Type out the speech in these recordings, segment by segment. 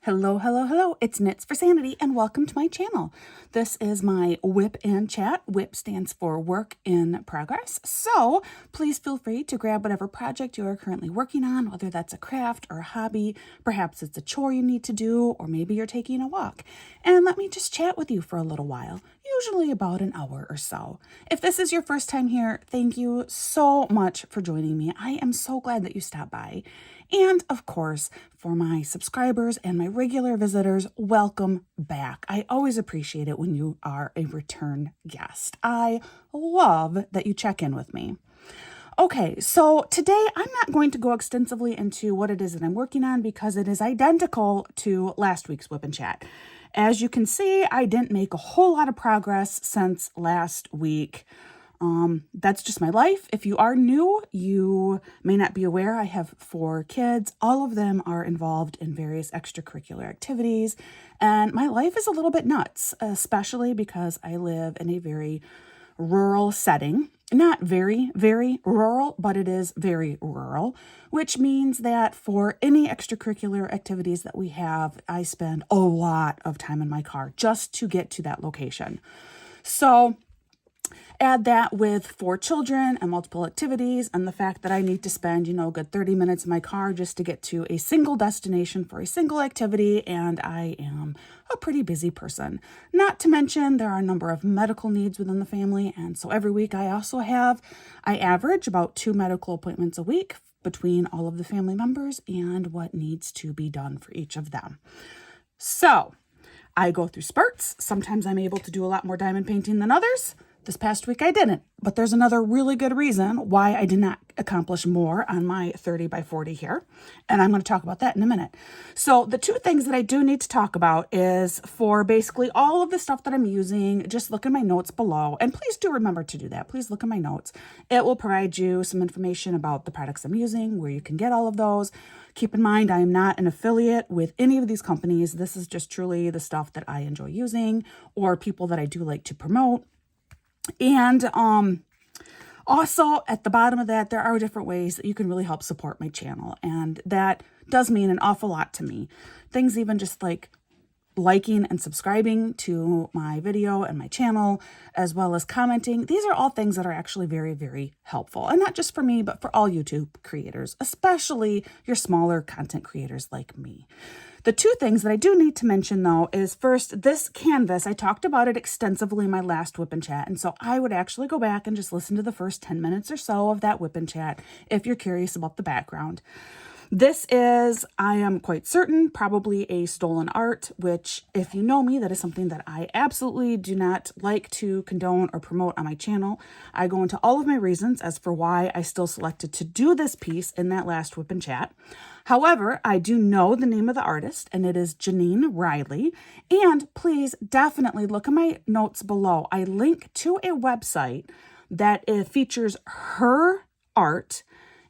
Hello, hello, hello. It's Knits for Sanity and welcome to my channel. This is my WIP and Chat. WIP stands for Work in Progress. So please feel free to grab whatever project you are currently working on, whether that's a craft or a hobby, perhaps it's a chore you need to do, or maybe you're taking a walk. And let me just chat with you for a little while, usually about an hour or so. If this is your first time here, thank you so much for joining me. I am so glad that you stopped by. And of course, for my subscribers and my regular visitors, welcome back. I always appreciate it when you are a return guest. I love that you check in with me. Okay, so today I'm not going to go extensively into what it is that I'm working on because it is identical to last week's WIP and Chat. As you can see, I didn't make a whole lot of progress since last week. That's just my life. If you are new, you may not be aware I have 4 kids. All of them are involved in various extracurricular activities, and my life is a little bit nuts, especially because I live in a very rural setting. Not very, very rural, but it is very rural, which means that for any extracurricular activities that we have, I spend a lot of time in my car just to get to that location. So add that with 4 children and multiple activities and the fact that I need to spend, a good 30 minutes in my car just to get to a single destination for a single activity, and I am a pretty busy person. Not to mention there are a number of medical needs within the family, and so every week I average about 2 medical appointments a week between all of the family members and what needs to be done for each of them. So I go through spurts. Sometimes I'm able to do a lot more diamond painting than others. This past week I didn't, but there's another really good reason why I did not accomplish more on my 30 by 40 here, and I'm going to talk about that in a minute. So the 2 things that I do need to talk about is for basically all of the stuff that I'm using, just look in my notes below, and please do remember to do that. Please look in my notes. It will provide you some information about the products I'm using, where you can get all of those. Keep in mind, I am not an affiliate with any of these companies. This is just truly the stuff that I enjoy using or people that I do like to promote. And also at the bottom of that, there are different ways that you can really help support my channel. And that does mean an awful lot to me. Things even just like liking and subscribing to my video and my channel, as well as commenting. These are all things that are actually very, very helpful. And not just for me, but for all YouTube creators, especially your smaller content creators like me. The 2 things that I do need to mention, though, is first, this canvas. I talked about it extensively in my last WIP and Chat, and so I would actually go back and just listen to the first 10 minutes or so of that WIP and Chat if you're curious about the background. This is, I am quite certain, probably a stolen art, which, if you know me, that is something that I absolutely do not like to condone or promote on my channel. I go into all of my reasons as for why I still selected to do this piece in that last WIP and Chat. However, I do know the name of the artist, and it is Janine Riley. And please definitely look at my notes below. I link to a website that features her art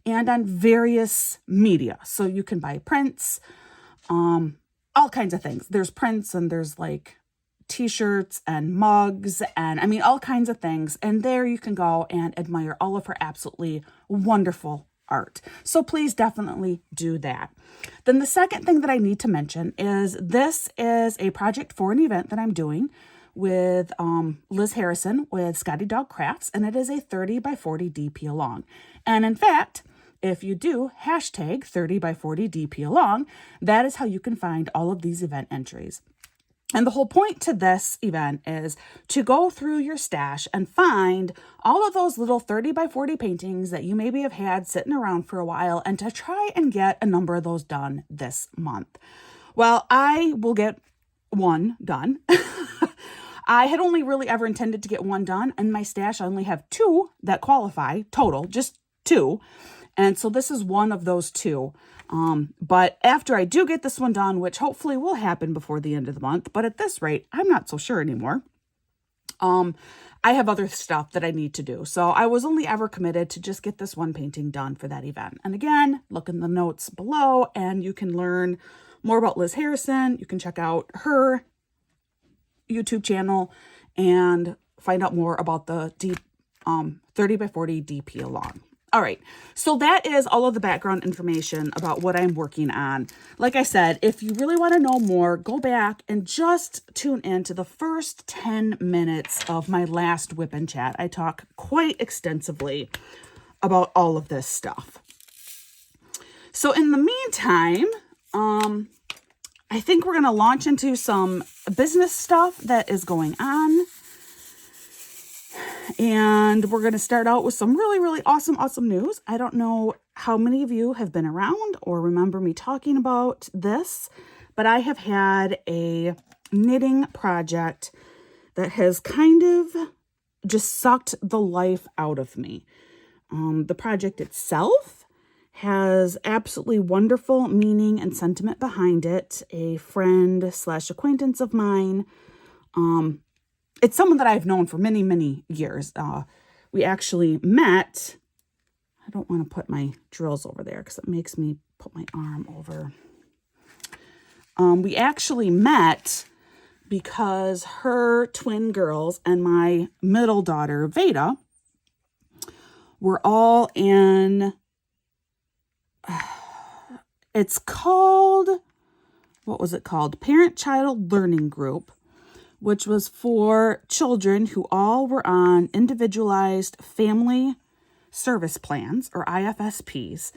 and on various media. So you can buy prints, all kinds of things. There's prints and there's like t-shirts and mugs and all kinds of things. And there you can go and admire all of her absolutely wonderful art. So please definitely do that. Then the second thing that I need to mention is this is a project for an event that I'm doing with Liz Harrison with Scotty Dog Crafts, and it is a 30 by 40 DP along. And in fact, if you do hashtag 30 by 40 DP along, that is how you can find all of these event entries. And the whole point to this event is to go through your stash and find all of those little 30 by 40 paintings that you maybe have had sitting around for a while and to try and get a number of those done this month. Well, I will get 1 done. I had only really ever intended to get 1 done. In my stash, I only have 2 that qualify total, just 2. And so this is one of those 2. But after I do get this one done, which hopefully will happen before the end of the month, but at this rate, I'm not so sure anymore. I have other stuff that I need to do. So I was only ever committed to just get this one painting done for that event. And again, look in the notes below and you can learn more about Liz Harrison. You can check out her YouTube channel and find out more about the 30 by 40 DP along. All right, so that is all of the background information about what I'm working on. Like I said, if you really want to know more, go back and just tune in to the first 10 minutes of my last WIP and Chat. I talk quite extensively about all of this stuff. So in the meantime, I think we're going to launch into some business stuff that is going on. And we're going to start out with some really, really awesome news. I don't know how many of you have been around or remember me talking about this, but I have had a knitting project that has kind of just sucked the life out of me. The project itself has absolutely wonderful meaning and sentiment behind it. A friend / acquaintance of mine, it's someone that I've known for many, many years. We actually met. I don't want to put my drills over there because it makes me put my arm over. We actually met because her twin girls and my middle daughter, Veda, were all in, it's called, what was it called? Parent-Child Learning Group, which was for children who all were on individualized family service plans, or IFSPs,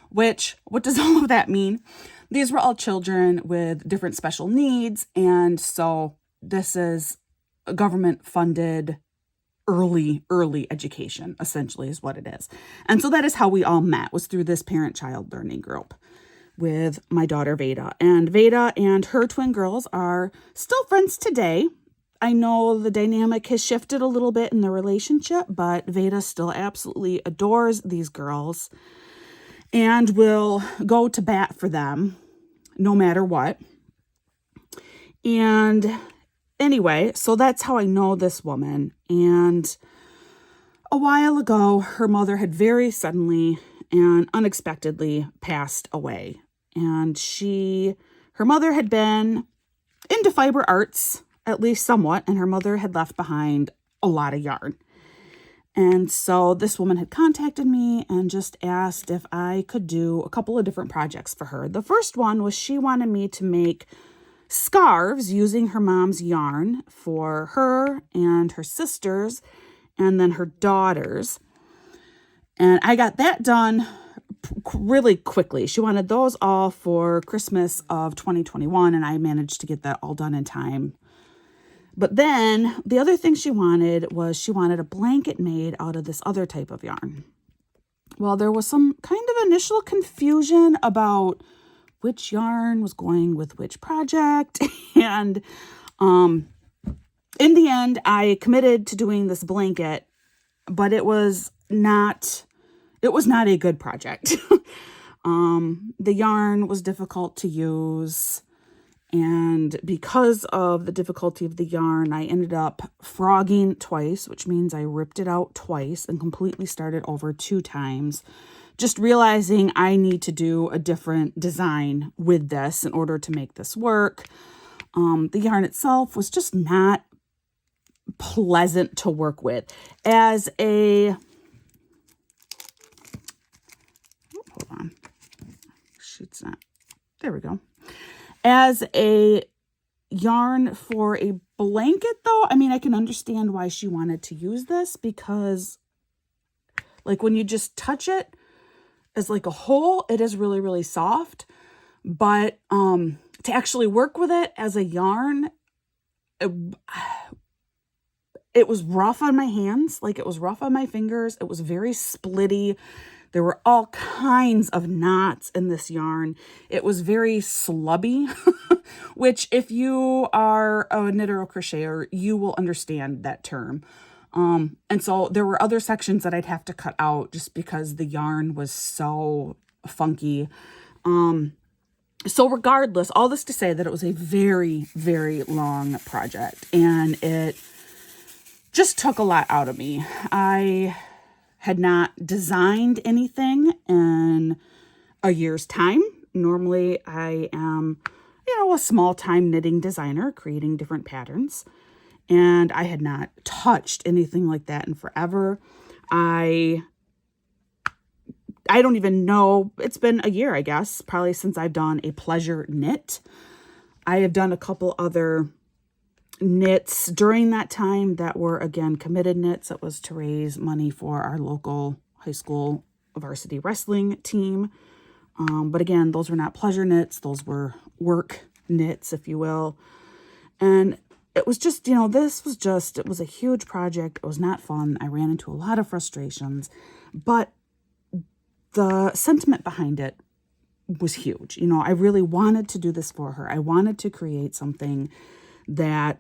which, what does all of that mean? These were all children with different special needs, and so this is a government-funded early education, essentially, is what it is. And so that is how we all met, was through this Parent-Child Learning Group with my daughter Veda. And Veda and her twin girls are still friends today. I know the dynamic has shifted a little bit in the relationship, but Veda still absolutely adores these girls and will go to bat for them no matter what. And anyway, so that's how I know this woman. And a while ago, her mother had very suddenly and unexpectedly passed away. And her mother had been into fiber arts, at least somewhat, and her mother had left behind a lot of yarn. And so this woman had contacted me and just asked if I could do a couple of different projects for her. The first one was she wanted me to make scarves using her mom's yarn for her and her sisters and then her daughters. And I got that done really quickly. She wanted those all for Christmas of 2021, and I managed to get that all done in time. But then the other thing she wanted was she wanted a blanket made out of this other type of yarn. Well, there was some kind of initial confusion about which yarn was going with which project. And in the end, I committed to doing this blanket, but it was not a good project. The yarn was difficult to use. And because of the difficulty of the yarn, I ended up frogging twice, which means I ripped it out twice and completely started over 2 times. Just realizing I need to do a different design with this in order to make this work. The yarn itself was just not pleasant to work with. Hold on. Shoot's not. There we go. As a yarn for a blanket, though, I mean, I can understand why she wanted to use this because, like, when you just touch it as like a whole, it is really, really soft. But to actually work with it as a yarn, it was rough on my hands. Like, it was rough on my fingers. It was very splitty. There were all kinds of knots in this yarn. It was very slubby, which if you are a knitter or crocheter, you will understand that term. And so there were other sections that I'd have to cut out just because the yarn was so funky. So regardless, all this to say that it was a very, very long project and it just took a lot out of me. I had not designed anything in a year's time. Normally I am, a small time knitting designer creating different patterns. And I had not touched anything like that in forever. I I don't even know. It's been a year, I guess, probably since I've done a pleasure knit. I have done a couple other knits during that time that were, again, committed knits. That was to raise money for our local high school varsity wrestling team. But again, those were not pleasure knits. Those were work knits, if you will. And it was just, it was a huge project. It was not fun. I ran into a lot of frustrations, but the sentiment behind it was huge. I really wanted to do this for her. I wanted to create something that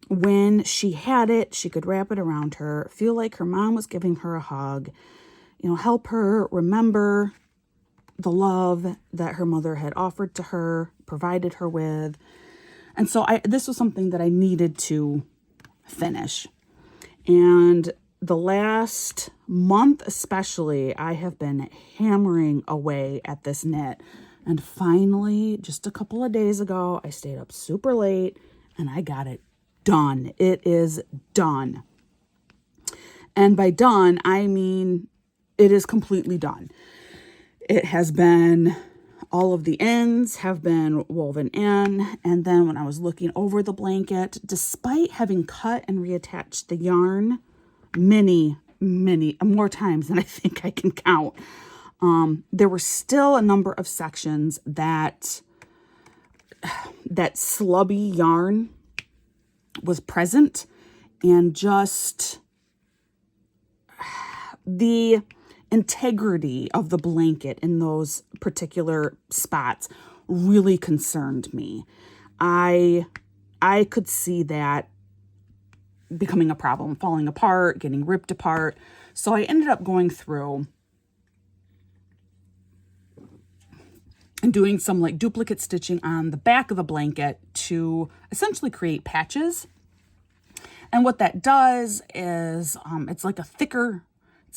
when she had it, she could wrap it around her, feel like her mom was giving her a hug, help her remember the love that her mother had offered to her, provided her with. And so this was something that I needed to finish. And the last month especially, I have been hammering away at this knit. And finally, just a couple of days ago, I stayed up super late and I got it done. It is done. And by done, I mean it is completely done. It has been, all of the ends have been woven in. And then when I was looking over the blanket, despite having cut and reattached the yarn many more times than I think I can count, there were still a number of sections that slubby yarn was present, and just the integrity of the blanket in those particular spots really concerned me. I could see that becoming a problem, falling apart, getting ripped apart. So I ended up going through and doing some like duplicate stitching on the back of the blanket to essentially create patches. And what that does is it's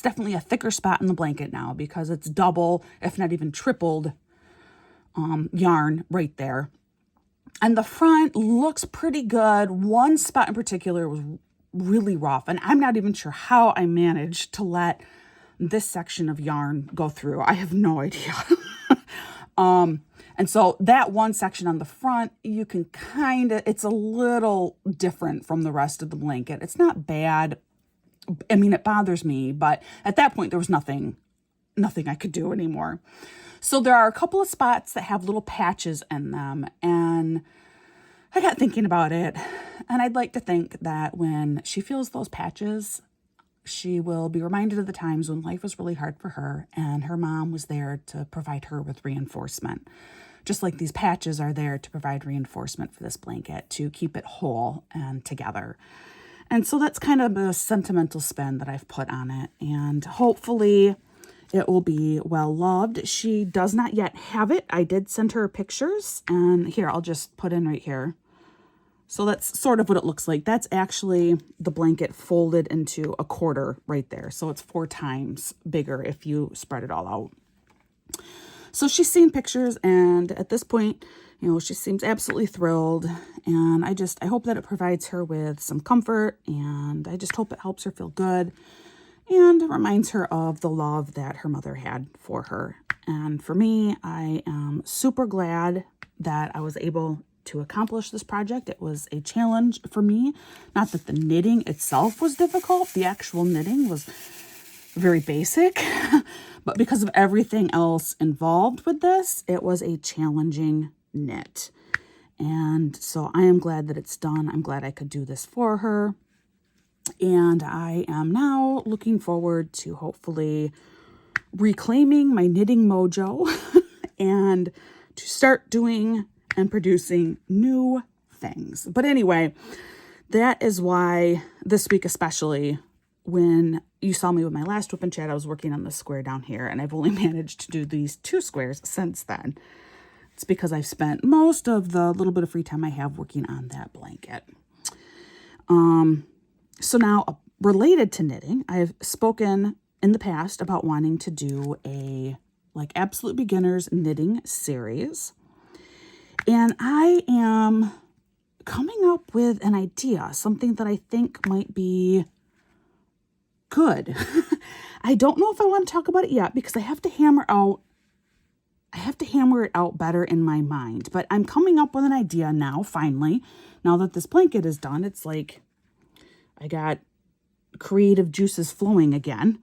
definitely a thicker spot in the blanket now because it's double, if not even tripled yarn right there. And the front looks pretty good. One spot in particular was really rough, and I'm not even sure how I managed to let this section of yarn go through. I have no idea. And so that one section on the front, you can it's a little different from the rest of the blanket. It's not bad. I mean, it bothers me, but at that point there was nothing I could do anymore. So there are a couple of spots that have little patches in them, and I got thinking about it, and I'd like to think that when she feels those patches, she will be reminded of the times when life was really hard for her and her mom was there to provide her with reinforcement. Just like these patches are there to provide reinforcement for this blanket, to keep it whole and together. And so that's kind of a sentimental spin that I've put on it, and hopefully it will be well loved. She does not yet have it. I did send her pictures, and here, I'll just put in right here. So that's sort of what it looks like. That's actually the blanket folded into a quarter right there. So it's 4 times bigger if you spread it all out. So she's seen pictures, and at this point, she seems absolutely thrilled. And I hope that it provides her with some comfort, and I just hope it helps her feel good and reminds her of the love that her mother had for her. And for me, I am super glad that I was able to accomplish this project. It was a challenge for me. Not that the knitting itself was difficult. The actual knitting was very basic, but because of everything else involved with this, it was a challenging knit. And so I am glad that it's done. I'm glad I could do this for her. And I am now looking forward to hopefully reclaiming my knitting mojo and to start doing and producing new things. But anyway, that is why this week especially, when you saw me with my last WIP Chat, I was working on this square down here, and I've only managed to do these 2 squares since then. It's because I've spent most of the little bit of free time I have working on that blanket. So now, related to knitting, I've spoken in the past about wanting to do a absolute beginners knitting series. And I am coming up with an idea, something that I think might be good. I don't know if I want to talk about it yet because I have to hammer it out better in my mind. But I'm coming up with an idea now, finally. Now that this blanket is done, it's like I got creative juices flowing again.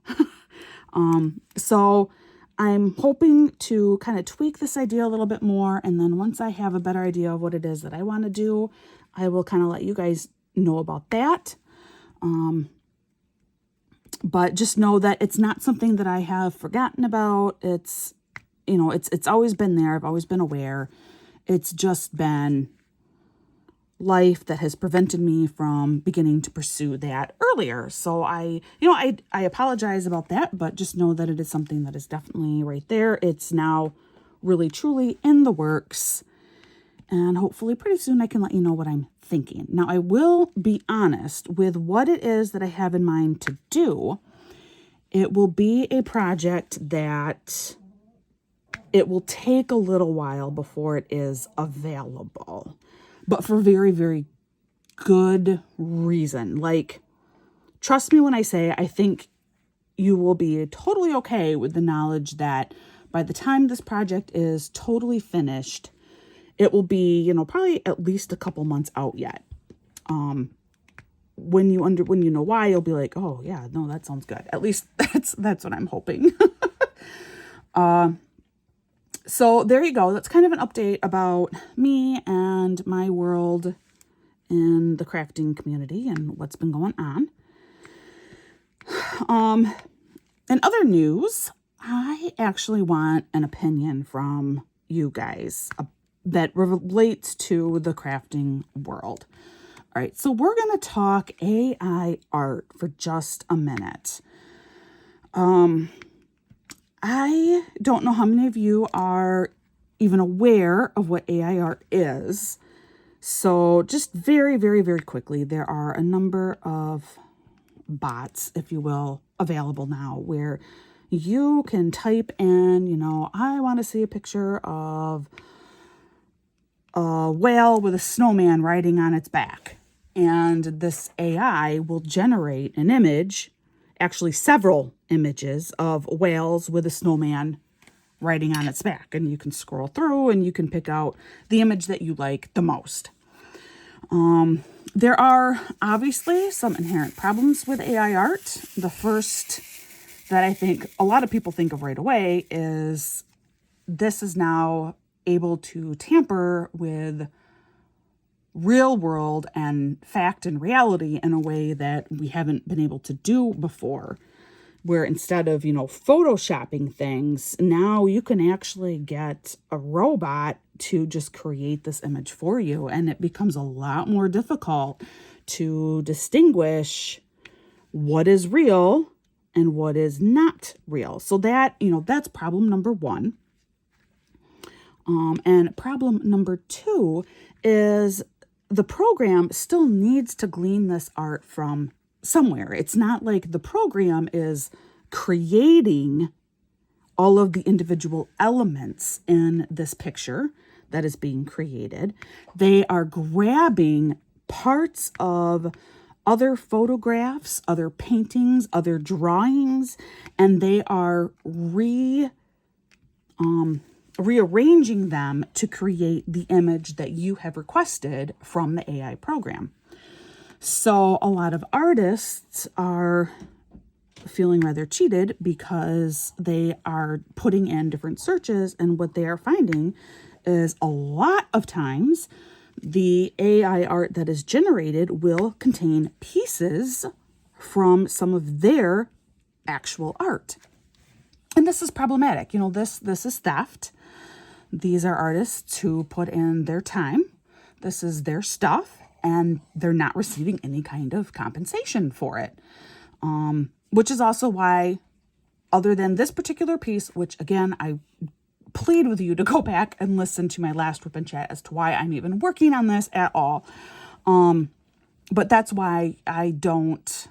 So I'm hoping to kind of tweak this idea a little bit more. And then once I have a better idea of what it is that I want to do, I will kind of let you guys know about that. But just know that it's not something that I have forgotten about. It's, you know, it's always been there. I've always been aware. It's just been life that has prevented me from beginning to pursue that earlier. So I apologize about that, but just know that it is something that is definitely right there. It's now really, truly in the works. And hopefully pretty soon I can let you know what I'm thinking. Now, I will be honest with what it is that I have in mind to do. It will be a project that it will take a little while before it is available, but for very, very good reason. Like, trust me when I say I think you will be totally okay with the knowledge that by the time this project is totally finished, it will be, you know, probably at least a couple months out yet. When you know why, you'll be like, oh yeah, no, that sounds good. At least that's what I'm hoping. So there you go. That's kind of an update about me and my world in the crafting community and what's been going on. In other news, I actually want an opinion from you guys that relates to the crafting world. All right, so we're going to talk AI art for just a minute. I don't know how many of you are even aware of what AI art is. So just very, very, very quickly, there are a number of bots, if you will, available now where you can type in, you know, I want to see a picture of a whale with a snowman riding on its back. And this AI will generate an image, actually several images of whales with a snowman riding on its back. And you can scroll through and you can pick out the image that you like the most. There are obviously some inherent problems with AI art. The first that I think a lot of people think of right away is this is now able to tamper with real world and fact and reality in a way that we haven't been able to do before, where instead of, you know, photoshopping things, now you can actually get a robot to just create this image for you. And it becomes a lot more difficult to distinguish what is real and what is not real. So that, you know, that's problem number one. And problem number two is the program still needs to glean this art from somewhere. It's not like the program is creating all of the individual elements in this picture that is being created. They are grabbing parts of other photographs, other paintings, other drawings, and they are rearranging them to create the image that you have requested from the AI program. So a lot of artists are feeling rather cheated because they are putting in different searches, and what they are finding is a lot of times the AI art that is generated will contain pieces from some of their actual art. And this is problematic. You know, this is theft. These are artists who put in their time. This is their stuff, and they're not receiving any kind of compensation for it. Which is also why, other than this particular piece, which again, I plead with you to go back and listen to my last WIP Chat as to why I'm even working on this at all. But that's why I don't,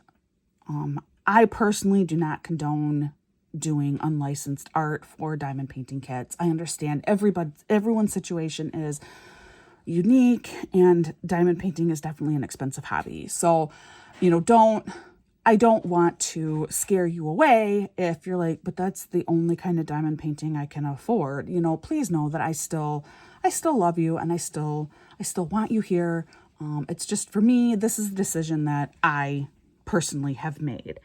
I personally do not condone doing unlicensed art for diamond painting kits. I understand everyone's situation is unique, and diamond painting is definitely an expensive hobby. So, you know, don't I don't want to scare you away if you're like, but that's the only kind of diamond painting I can afford. You know, please know that I still love you, and I still want you here. It's just, for me, this is a decision that I personally have made.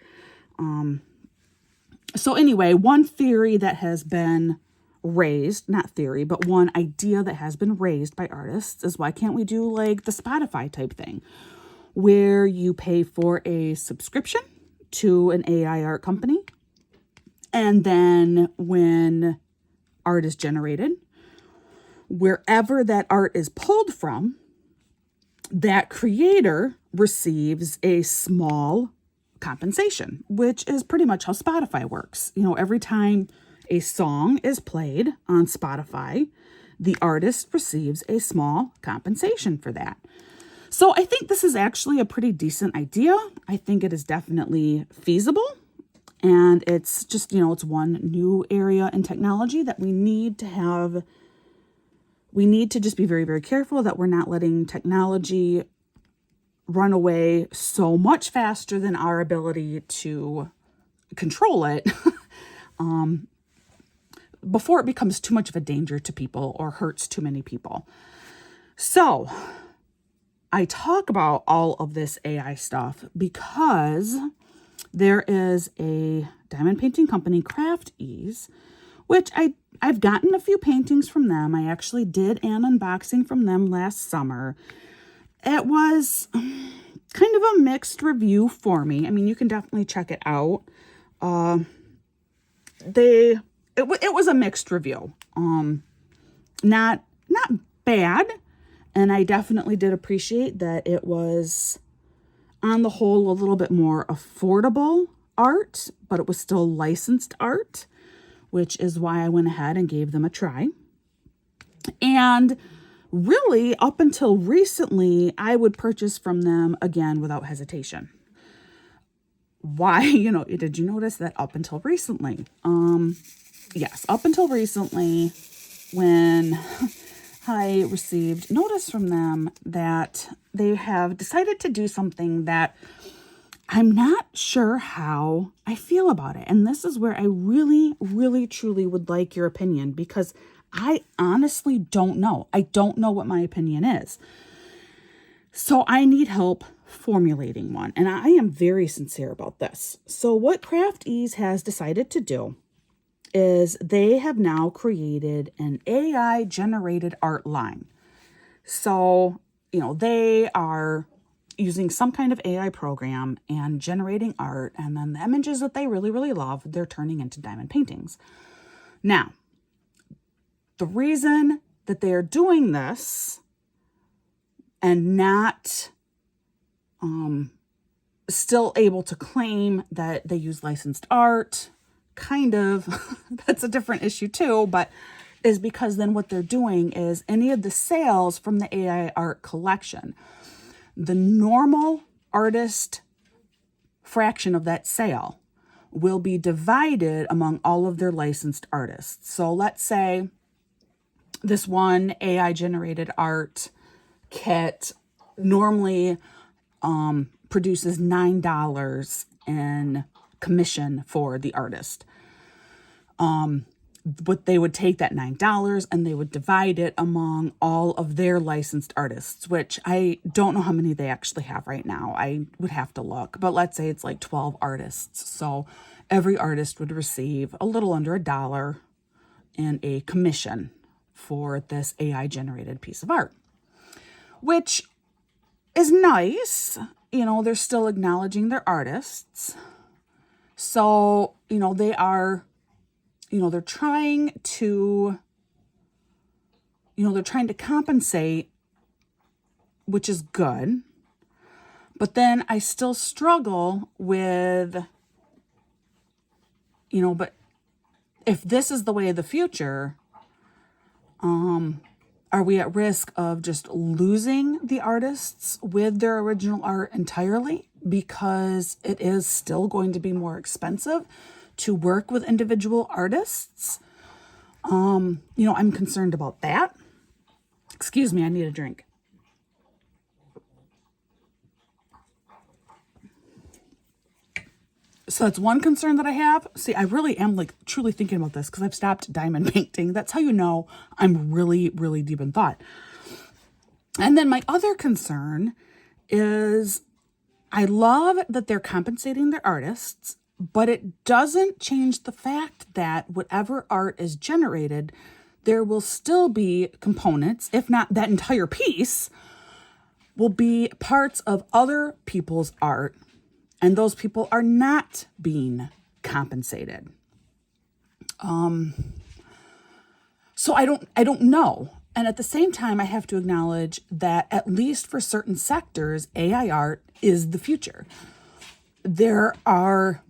So anyway, one theory that has been raised, not theory, but one idea that has been raised by artists is, why can't we do like the Spotify type thing, where you pay for a subscription to an AI art company, and then when art is generated, wherever that art is pulled from, that creator receives a small compensation, which is pretty much how Spotify works. You know, every time a song is played on Spotify, the artist receives a small compensation for that. So I think this is actually a pretty decent idea. I think it is definitely feasible. And it's just, you know, it's one new area in technology that we need to have. We need to just be very, very careful that we're not letting technology run away so much faster than our ability to control it before it becomes too much of a danger to people or hurts too many people. So I talk about all of this AI stuff because there is a diamond painting company, Craft Ease, which I've gotten a few paintings from them. I actually did an unboxing from them last summer. It was kind of a mixed review for me. I mean, you can definitely check it out. It was a mixed review. Not bad, and I definitely did appreciate that it was, on the whole, a little bit more affordable art, but it was still licensed art, which is why I went ahead and gave them a try. And really, up until recently, I would purchase from them again without hesitation. Why? You know, did you notice that up until recently? Yes, up until recently, when I received notice from them that they have decided to do something that I'm not sure how I feel about it. And this is where I really, really, truly would like your opinion, because I honestly don't know. I don't know what my opinion is. So I need help formulating one. And I am very sincere about this. So what Craft Ease has decided to do is they have now created an AI generated art line. So, you know, they are using some kind of AI program and generating art, and then the images that they really, really love, they're turning into diamond paintings. Now, the reason that they are doing this and not still able to claim that they use licensed art, kind of, that's a different issue too, but is because then what they're doing is any of the sales from the AI art collection, the normal artist fraction of that sale will be divided among all of their licensed artists. So let's say this one AI generated art kit normally produces $9 in commission for the artist. But they would take that $9 and they would divide it among all of their licensed artists, which I don't know how many they actually have right now. I would have to look, but let's say it's like 12 artists. So every artist would receive a little under $1 in a commission for this AI generated piece of art, which is nice. You know, they're still acknowledging their artists. So, you know, they are, you know, they're trying to compensate, which is good. But then I still struggle with, you know, but if this is the way of the future, are we at risk of just losing the artists with their original art entirely, because it is still going to be more expensive to work with individual artists? You know, I'm concerned about that. Excuse me, I need a drink. So that's one concern that I have. See, I really am like truly thinking about this because I've stopped diamond painting. That's how you know I'm really, really deep in thought. And then my other concern is I love that they're compensating their artists, but it doesn't change the fact that whatever art is generated, there will still be components, if not that entire piece, will be parts of other people's art, and those people are not being compensated. So I don't know. And at the same time, I have to acknowledge that at least for certain sectors, AI art is the future. There are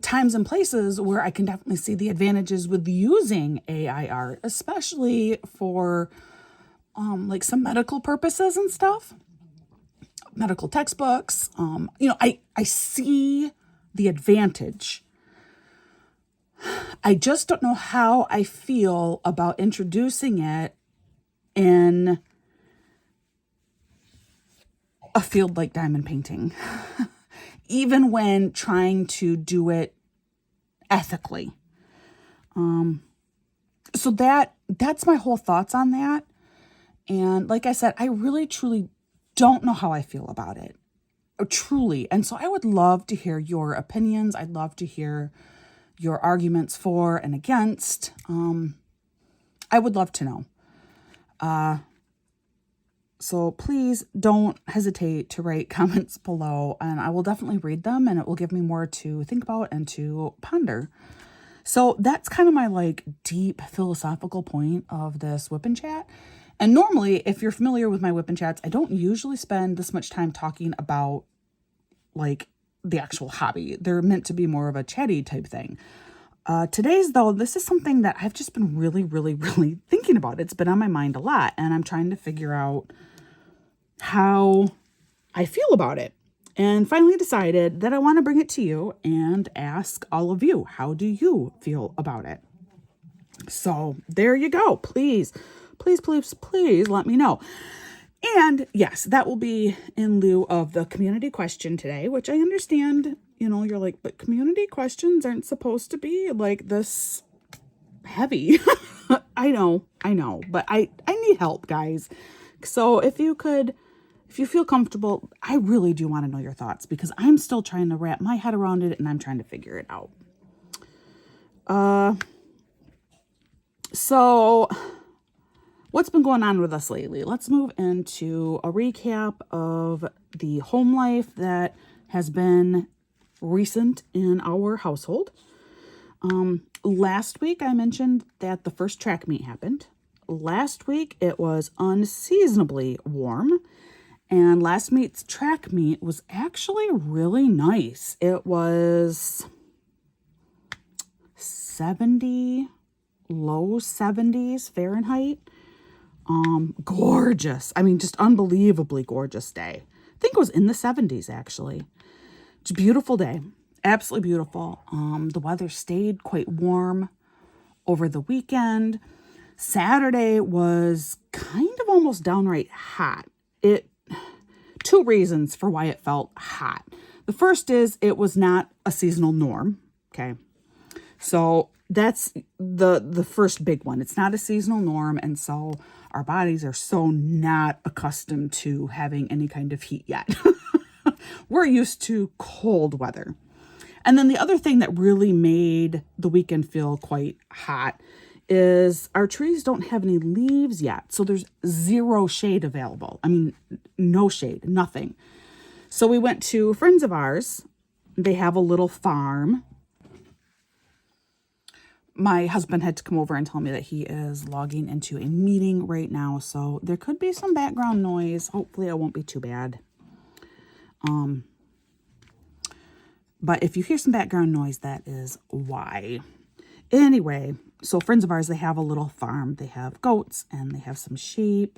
times and places where I can definitely see the advantages with using AI art, especially for like some medical purposes and stuff, medical textbooks. I see the advantage. I just don't know how I feel about introducing it in a field like diamond painting, even when trying to do it ethically. So that's my whole thoughts on that. And like I said, I really, truly don't know how I feel about it. Truly. And so I would love to hear your opinions. I'd love to hear your arguments for and against. I would love to know. So please don't hesitate to write comments below, and I will definitely read them, and it will give me more to think about and to ponder. So that's kind of my like deep philosophical point of this WIP Chat. And normally, if you're familiar with my WIP Chats, I don't usually spend this much time talking about like the actual hobby. They're meant to be more of a chatty type thing. Today's, though, this is something that I've just been really, really, really thinking about. It's been on my mind a lot, and I'm trying to figure out how I feel about it. And finally decided that I want to bring it to you and ask all of you, how do you feel about it? So there you go. Please, please, please, please let me know. And yes, that will be in lieu of the community question today, which I understand, you're like, but community questions aren't supposed to be like this heavy. I know, but I need help, guys. So if you feel comfortable, I really do want to know your thoughts because I'm still trying to wrap my head around it and I'm trying to figure it out. So what's been going on with us lately? Let's move into a recap of the home life that has been recent in our household. Last week I mentioned that the first track meet happened. Last week it was unseasonably warm, and last week's track meet was actually really nice. It was 70, low 70s Fahrenheit. Gorgeous. I mean, just unbelievably gorgeous day. I think it was in the 70s, actually. It's a beautiful day. Absolutely beautiful. The weather stayed quite warm over the weekend. Saturday was kind of almost downright hot. Two reasons for why it felt hot. The first is it was not a seasonal norm. Okay. So that's the first big one. It's not a seasonal norm. And so our bodies are so not accustomed to having any kind of heat yet. We're used to cold weather. And then the other thing that really made the weekend feel quite hot is our trees don't have any leaves yet. So there's zero shade available. I mean, no shade, nothing. So we went to friends of ours. They have a little farm. My husband had to come over and tell me that he is logging into a meeting right now. So there could be some background noise. Hopefully it won't be too bad. But if you hear some background noise, that is why. Anyway, so friends of ours, they have a little farm. They have goats and they have some sheep,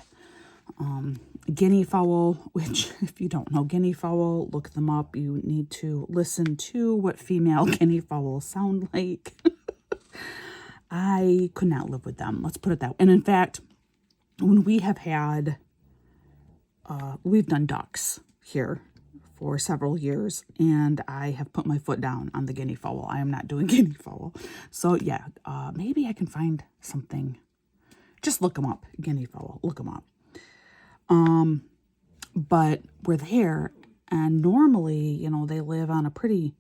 guinea fowl, which if you don't know guinea fowl, look them up. You need to listen to what female guinea fowls sound like. I could not live with them. Let's put it that way. And in fact, when we have had, we've done ducks here for several years, and I have put my foot down on the guinea fowl. I am not doing guinea fowl. So yeah, maybe I can find something. Just look them up, guinea fowl, look them up. But we're there, and normally, you know, they live on a pretty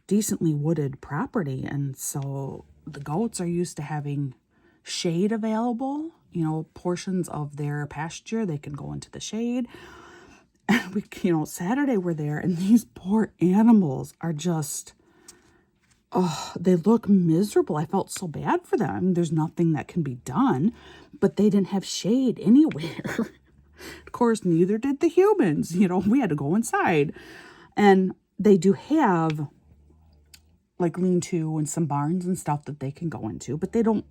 decently wooded property, and so the goats are used to having shade available, you know, portions of their pasture, they can go into the shade. And we, you know, Saturday we're there, and these poor animals are just, oh, they look miserable. I felt so bad for them. I mean, there's nothing that can be done, but they didn't have shade anywhere. Of course, neither did the humans. You know, we had to go inside. And they do have like lean-to and some barns and stuff that they can go into, but they don't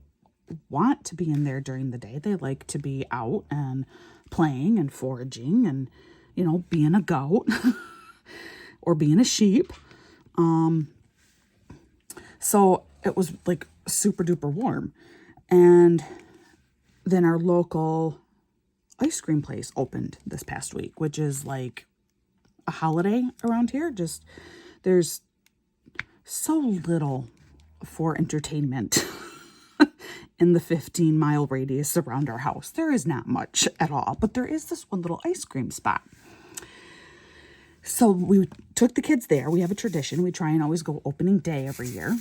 want to be in there during the day. They like to be out and playing and foraging and, you know, being a goat or being a sheep. So it was like super duper warm. And then our local ice cream place opened this past week, which is like a holiday around here. Just there's so little for entertainment in the 15-mile radius around our house. There is not much at all, but there is this one little ice cream spot. So we took the kids there. We have a tradition. We try and always go opening day every year.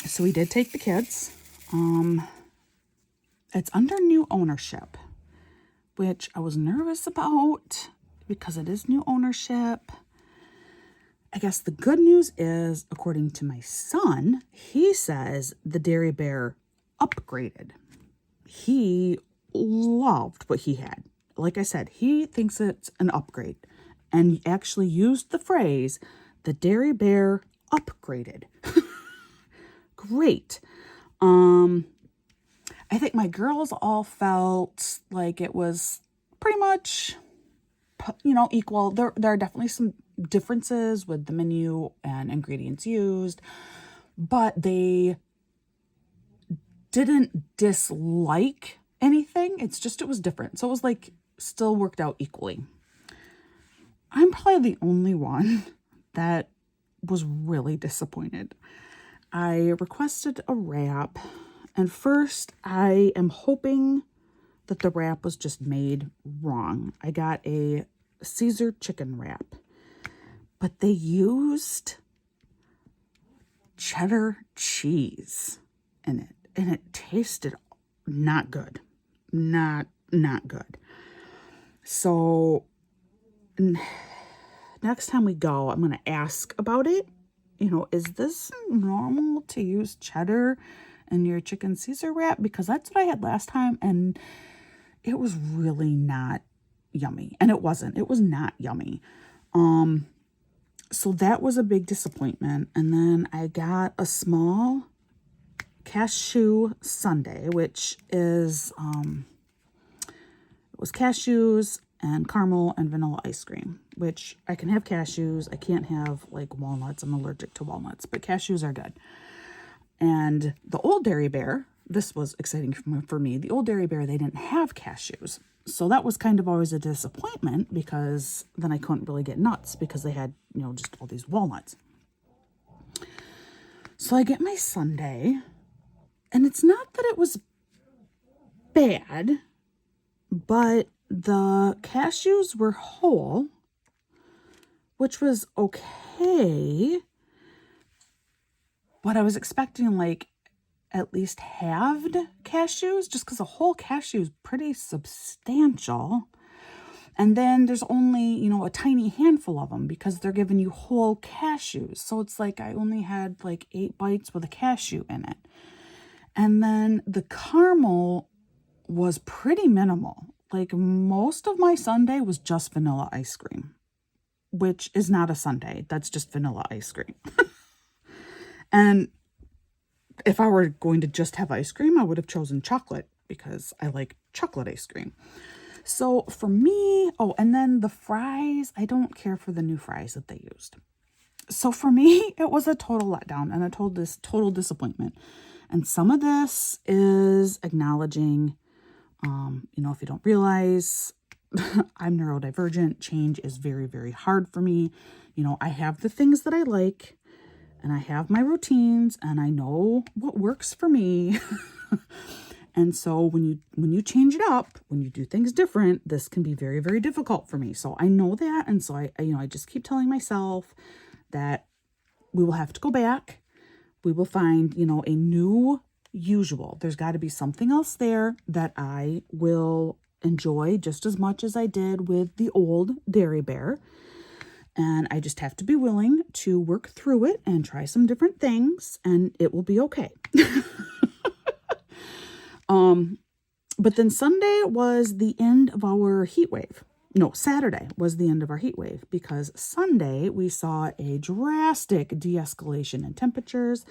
So we did take the kids. It's under new ownership, which I was nervous about because it is new ownership. I guess the good news is, according to my son, he says the Dairy Bear upgraded. He loved what he had. Like I said, he thinks it's an upgrade and actually used the phrase, the Dairy Bear upgraded. Great. I think my girls all felt like it was pretty much, you know, equal. There are definitely some differences with the menu and ingredients used, but they didn't dislike anything. It's just, it was different. So it was like still worked out equally. I'm probably the only one that was really disappointed. I requested a wrap, and first I am hoping that the wrap was just made wrong. I got a Caesar chicken wrap, but they used cheddar cheese in it, and it tasted not good. Not good. So next time we go, I'm going to ask about it. You know, is this normal to use cheddar in your chicken Caesar wrap? Because that's what I had last time, and it was really not yummy. And it wasn't. It was not yummy. So that was a big disappointment. And then I got a small cashew sundae, which is it was cashews and caramel and vanilla ice cream, which I can have cashews. I can't have like walnuts. I'm allergic to walnuts, but cashews are good. And the old Dairy Bear, this was exciting for me. The old Dairy Bear, they didn't have cashews. So that was kind of always a disappointment, because then I couldn't really get nuts because they had, you know, just all these walnuts. So I get my sundae, and it's not that it was bad, but the cashews were whole, which was okay. But I was expecting like at least halved cashews, just because a whole cashew is pretty substantial. And then there's only, you know, a tiny handful of them because they're giving you whole cashews. So it's like I only had like 8 bites with a cashew in it. And then the caramel was pretty minimal. Like most of my sundae was just vanilla ice cream, which is not a sundae. That's just vanilla ice cream. And if I were going to just have ice cream, I would have chosen chocolate because I like chocolate ice cream. So for me, oh, and then the fries, I don't care for the new fries that they used. So for me, it was a total letdown and a total disappointment. And some of this is acknowledging, you know, if you don't realize, I'm neurodivergent. Change is very, very hard for me. You know, I have the things that I like and I have my routines and I know what works for me. And so when you change it up, when you do things different, this can be very, very difficult for me. So I know that. And so I just keep telling myself that we will have to go back. We will find, a new usual. There's got to be something else there that I will enjoy just as much as I did with the old Dairy Bear. And I just have to be willing to work through it and try some different things, and it will be okay. But then Sunday was the end of our heat wave. No, Saturday was the end of our heat wave, because Sunday we saw a drastic de-escalation in temperatures.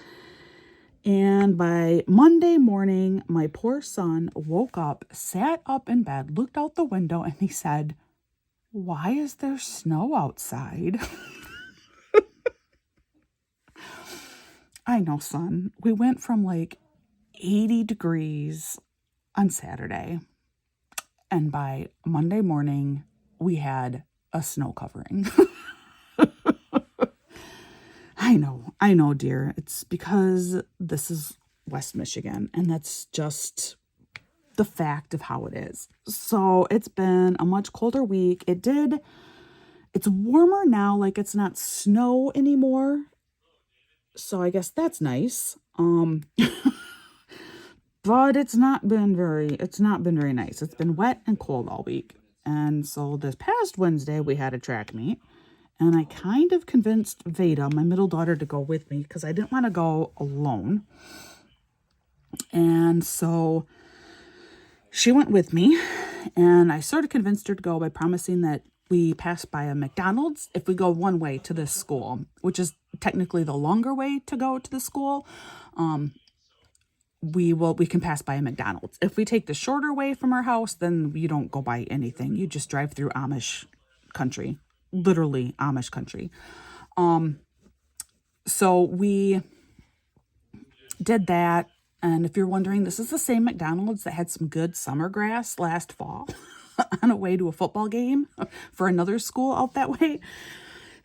And by Monday morning, my poor son woke up, sat up in bed, looked out the window, and he said, "Why is there snow outside?" I know, son. We went from like 80 degrees on Saturday, and by Monday morning, we had a snow covering. I know, dear. It's because this is West Michigan, and that's just the fact of how it is. So it's been a much colder week. It's warmer now, like it's not snow anymore. So I guess that's nice. But it's not been very nice. It's been wet and cold all week. And so this past Wednesday we had a track meet, and I kind of convinced Veda, my middle daughter, to go with me because I didn't want to go alone. And so she went with me, and I sort of convinced her to go by promising that we pass by a McDonald's if we go one way to this school, which is technically the longer way to go to the school. We can pass by a McDonald's. If we take the shorter way from our house, then you don't go by anything. You just drive through Amish country, literally Amish country. So we did that. And if you're wondering, this is the same McDonald's that had some good summer grass last fall on a way to a football game for another school out that way.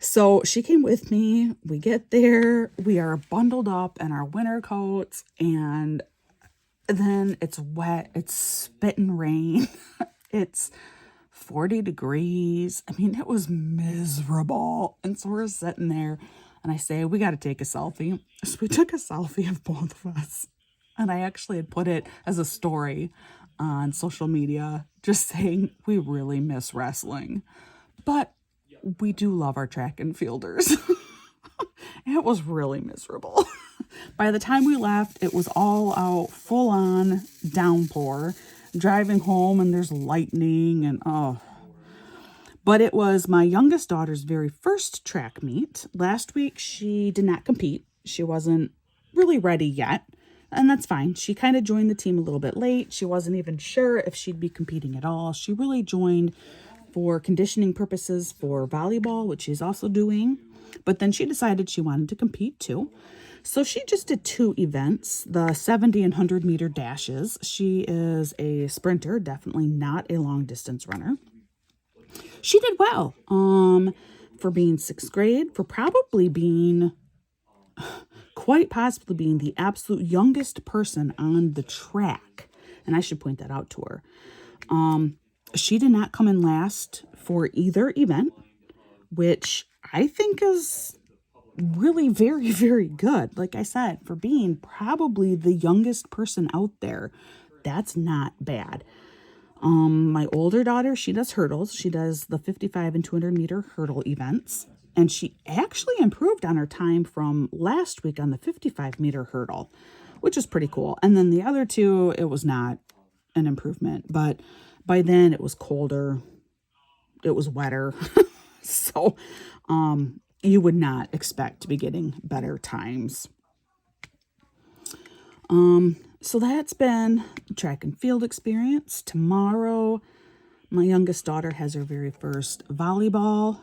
So she came with me. We get there. We are bundled up in our winter coats, and then it's wet. It's spitting rain. It's 40 degrees. I mean, it was miserable. And so we're sitting there, and I say, we got to take a selfie. So we took a selfie of both of us. And I actually had put it as a story on social media, just saying we really miss wrestling. But we do love our track and fielders. It was really miserable. By the time we left, it was all out, full on downpour. Driving home and there's lightning and But it was my youngest daughter's very first track meet. Last week, she did not compete. She wasn't really ready yet. And that's fine. She kind of joined the team a little bit late. She wasn't even sure if she'd be competing at all. She really joined for conditioning purposes for volleyball, which she's also doing. But then she decided she wanted to compete too. So she just did 2 events, the 70 and 100 meter dashes. She is a sprinter, definitely not a long distance runner. She did well for being 6th grade, for probably being... quite possibly being the absolute youngest person on the track. And I should point that out to her. She did not come in last for either event, which I think is really very, very good. Like I said, for being probably the youngest person out there, that's not bad. My older daughter, she does hurdles. She does the 55 and 200 meter hurdle events. And she actually improved on her time from last week on the 55 meter hurdle, which is pretty cool. And then the other 2, it was not an improvement. But by then it was colder. It was wetter. So you would not expect to be getting better times. So that's been track and field experience. Tomorrow, my youngest daughter has her very first volleyball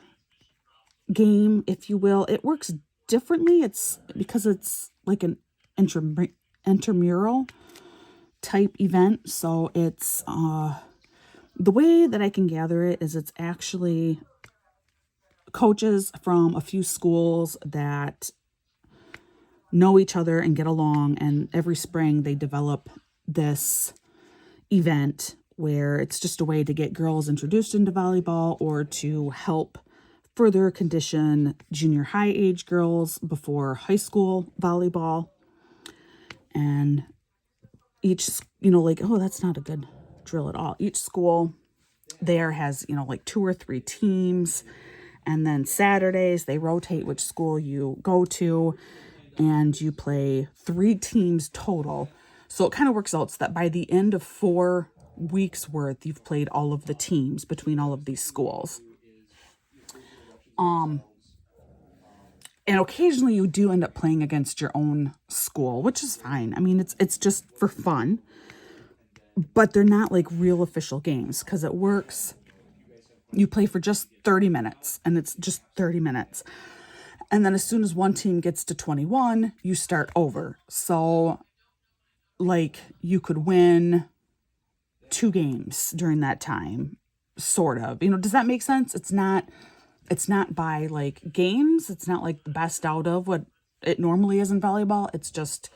game, if you will. It works differently. It's because it's like an intramural type event. So it's The way that I can gather it is it's actually coaches from a few schools that know each other and get along, and every spring they develop this event where it's just a way to get girls introduced into volleyball or to help further condition junior high age girls before high school volleyball. And each, like, oh, that's not a good drill at all. Each school there has, like 2 or 3 teams. And then Saturdays, they rotate which school you go to, and you play 3 teams total. So it kind of works out so that by the end of 4 weeks worth, you've played all of the teams between all of these schools. And occasionally you do end up playing against your own school, which is fine. I mean, it's just for fun, but they're not like real official games because it works. You play for just 30 minutes, and it's just 30 minutes. And then as soon as one team gets to 21, you start over. So like you could win 2 games during that time, sort of. Does that make sense? It's not by like games. It's not like the best out of what it normally is in volleyball. It's just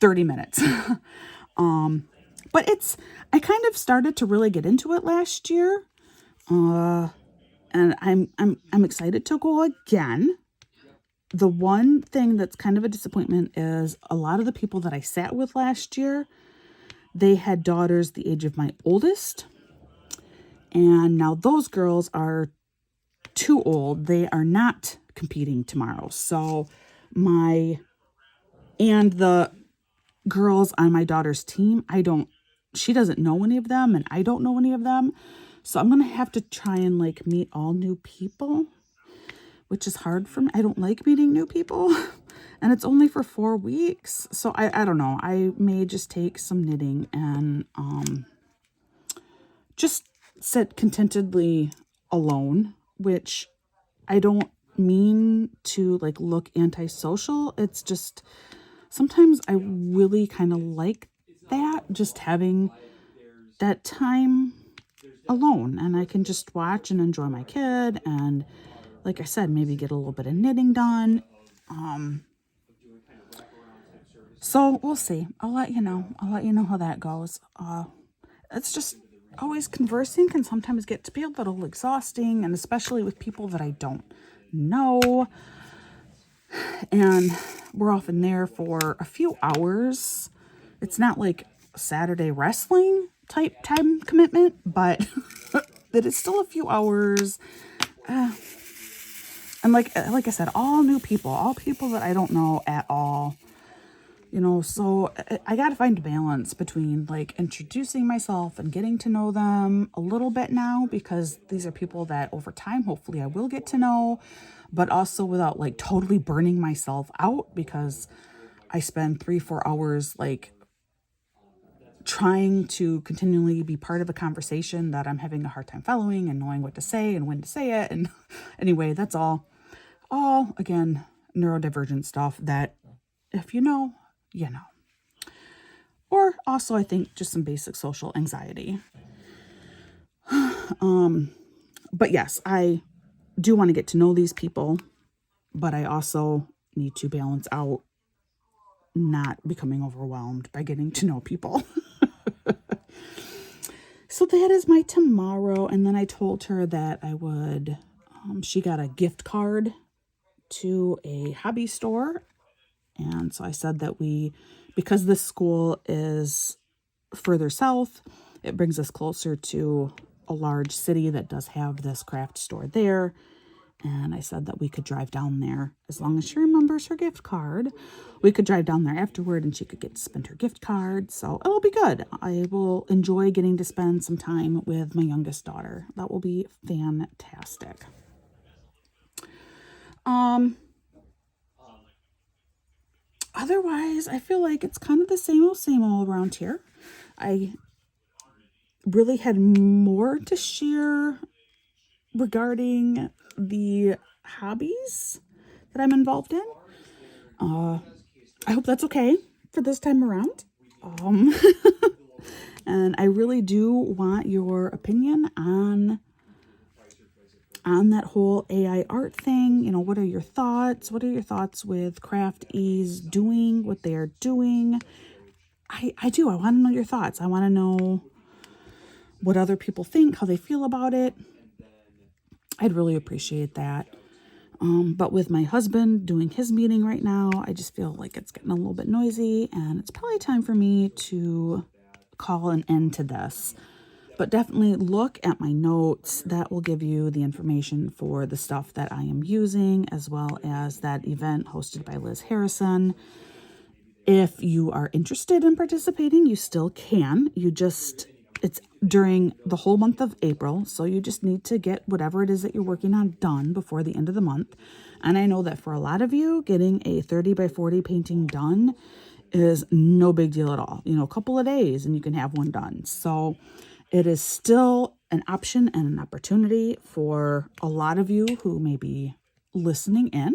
30 minutes. But I kind of started to really get into it last year. And I'm excited to go again. The one thing that's kind of a disappointment is a lot of the people that I sat with last year, they had daughters the age of my oldest. And now those girls are too old. They are not competing tomorrow. So the girls on my daughter's team, she doesn't know any of them, and I don't know any of them. So I'm going to have to try and like meet all new people, which is hard for me. I don't like meeting new people, and it's only for 4 weeks. So I don't know. I may just take some knitting and just sit contentedly alone, which I don't mean to like look antisocial. It's just sometimes I really kind of like that, just having that time alone, and I can just watch and enjoy my kid, and like I said, maybe get a little bit of knitting done. So we'll see. I'll let you know how that goes. It's just always conversing can sometimes get to be a little exhausting, and especially with people that I don't know. And we're often there for a few hours. It's not like Saturday wrestling type time commitment, but that it's still a few hours. And like I said, all new people, all people that I don't know at all. So I got to find a balance between like introducing myself and getting to know them a little bit now, because these are people that over time, hopefully I will get to know, but also without like totally burning myself out, because I spend 3-4 hours like trying to continually be part of a conversation that I'm having a hard time following and knowing what to say and when to say it. And anyway, that's all again, neurodivergent stuff that if you know, you know. Or also, I think just some basic social anxiety. But yes, I do want to get to know these people, but I also need to balance out not becoming overwhelmed by getting to know people. So that is my tomorrow. And then I told her that I would, she got a gift card to a hobby store. And so I said that because this school is further south, it brings us closer to a large city that does have this craft store there. And I said that we could drive down there as long as she remembers her gift card. We could drive down there afterward and she could get to spend her gift card. So it'll be good. I will enjoy getting to spend some time with my youngest daughter. That will be fantastic. Otherwise, I feel like it's kind of the same old around here. I really had more to share regarding the hobbies that I'm involved in. I hope that's okay for this time around. And I really do want your opinion on that whole AI art thing. You know, what are your thoughts? What are your thoughts with Craft Ease doing what they are doing? I want to know your thoughts. I want to know what other people think, how they feel about it. I'd really appreciate that. But with my husband doing his meeting right now, I just feel like it's getting a little bit noisy, and it's probably time for me to call an end to this. But definitely look at my notes. That will give you the information for the stuff that I am using, as well as that event hosted by Liz Harrison. If you are interested in participating, you still can. It's during the whole month of April, so you just need to get whatever it is that you're working on done before the end of the month. And I know that for a lot of you, getting a 30 by 40 painting done is no big deal at all. You know, a couple of days and you can have one done. So it is still an option and an opportunity for a lot of you who may be listening in.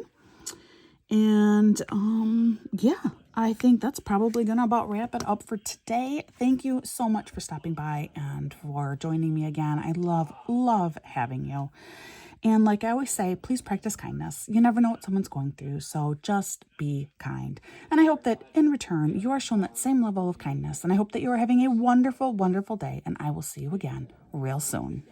And yeah, I think that's probably gonna about wrap it up for today. Thank you so much for stopping by and for joining me again. I love having you. And like I always say, please practice kindness. You never know what someone's going through, so just be kind. And I hope that in return, you are shown that same level of kindness. And I hope that you are having a wonderful, wonderful day. And I will see you again real soon.